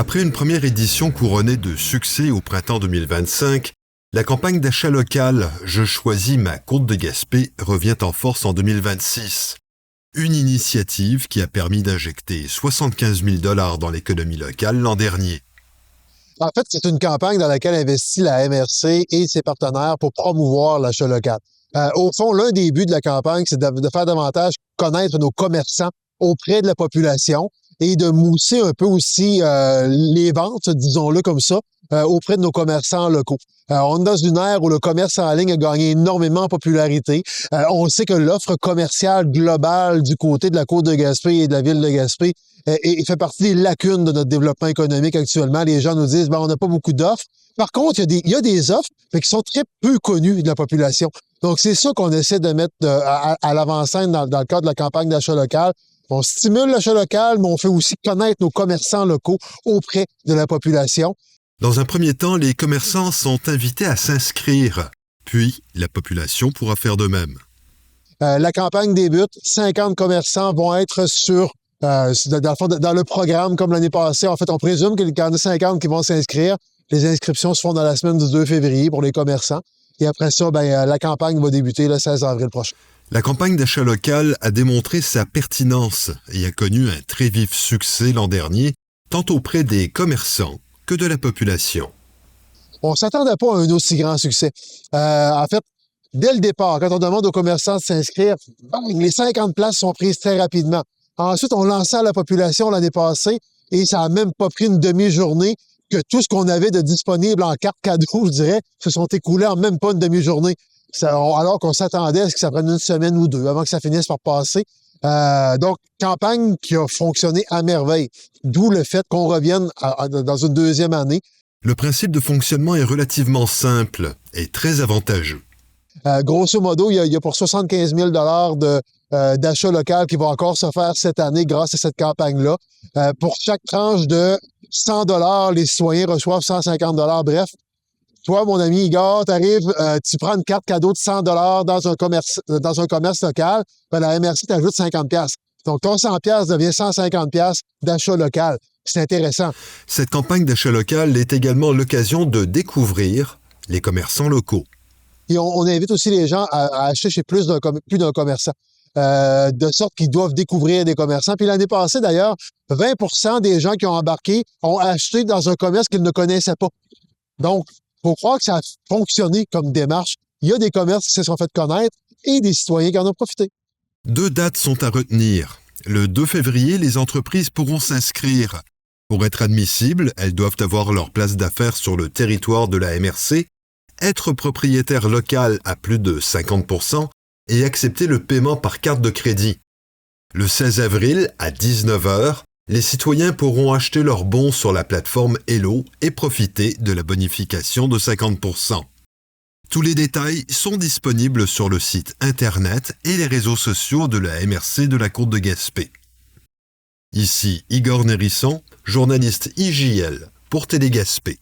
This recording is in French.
Après une première édition couronnée de succès au printemps 2025, la campagne d'achat local « Je choisis ma côte de Gaspé » revient en force en 2026. Une initiative qui a permis d'injecter 75 000 $ dans l'économie locale l'an dernier. En fait, c'est une campagne dans laquelle investit la MRC et ses partenaires pour promouvoir l'achat local. Au fond, l'un des buts de la campagne, c'est de faire davantage connaître nos commerçants auprès de la population et de mousser un peu aussi les ventes, disons-le comme ça, auprès de nos commerçants locaux. On est dans une ère où le commerce en ligne a gagné énormément en popularité. On sait que l'offre commerciale globale du côté de la côte de Gaspé et de la ville de Gaspé fait partie des lacunes de notre développement économique actuellement. Les gens nous disent, on n'a pas beaucoup d'offres. Par contre, il y a des offres mais qui sont très peu connues de la population. Donc, c'est ça qu'on essaie de mettre à l'avant-scène dans le cadre de la campagne d'achat local. On stimule l'achat local, mais on fait aussi connaître nos commerçants locaux auprès de la population. Dans un premier temps, les commerçants sont invités à s'inscrire. Puis, la population pourra faire de même. La campagne débute. 50 commerçants vont être dans le programme comme l'année passée. En fait, on présume qu'il y en a 50 qui vont s'inscrire. Les inscriptions se font dans la semaine du 2 février pour les commerçants. Et après ça, la campagne va débuter le 16 avril prochain. La campagne d'achat local a démontré sa pertinence et a connu un très vif succès l'an dernier, tant auprès des commerçants que de la population. On ne s'attendait pas à un aussi grand succès. En fait, dès le départ, quand on demande aux commerçants de s'inscrire, les 50 places sont prises très rapidement. Ensuite, on lançait à la population l'année passée et ça n'a même pas pris une demi-journée que tout ce qu'on avait de disponible en carte cadeau, je dirais, se sont écoulés en même pas une demi-journée. Alors qu'on s'attendait à ce que ça prenne une semaine ou deux avant que ça finisse par passer. Donc, campagne qui a fonctionné à merveille. D'où le fait qu'on revienne dans une deuxième année. Le principe de fonctionnement est relativement simple et très avantageux. Grosso modo, il y a pour 75 000 $ d'achat local qui va encore se faire cette année grâce à cette campagne-là. Pour chaque tranche de 100 $, les citoyens reçoivent 150 $. Bref, toi, mon ami Igor, t'arrives, tu prends une carte cadeau de 100 $ dans un commerce local, la MRC t'ajoute 50 $. Donc, ton 100 $ devient 150 $ d'achat local. C'est intéressant. Cette campagne d'achat local est également l'occasion de découvrir les commerçants locaux. Et on invite aussi les gens à acheter chez plus d'un commerçant, de sorte qu'ils doivent découvrir des commerçants. Puis l'année passée, d'ailleurs, 20 % des gens qui ont embarqué ont acheté dans un commerce qu'ils ne connaissaient pas. Donc, il faut croire que ça a fonctionné comme démarche. Il y a des commerces qui se sont fait connaître et des citoyens qui en ont profité. 2 dates sont à retenir. Le 2 février, les entreprises pourront s'inscrire. Pour être admissibles, elles doivent avoir leur place d'affaires sur le territoire de la MRC, être propriétaire local à plus de 50 % et accepter le paiement par carte de crédit. Le 16 avril, à 19 h, les citoyens pourront acheter leurs bons sur la plateforme Hello et profiter de la bonification de 50 %. Tous les détails sont disponibles sur le site Internet et les réseaux sociaux de la MRC de la Côte de Gaspé. Ici Igor Nérisson, journaliste IJL pour Télé Gaspé.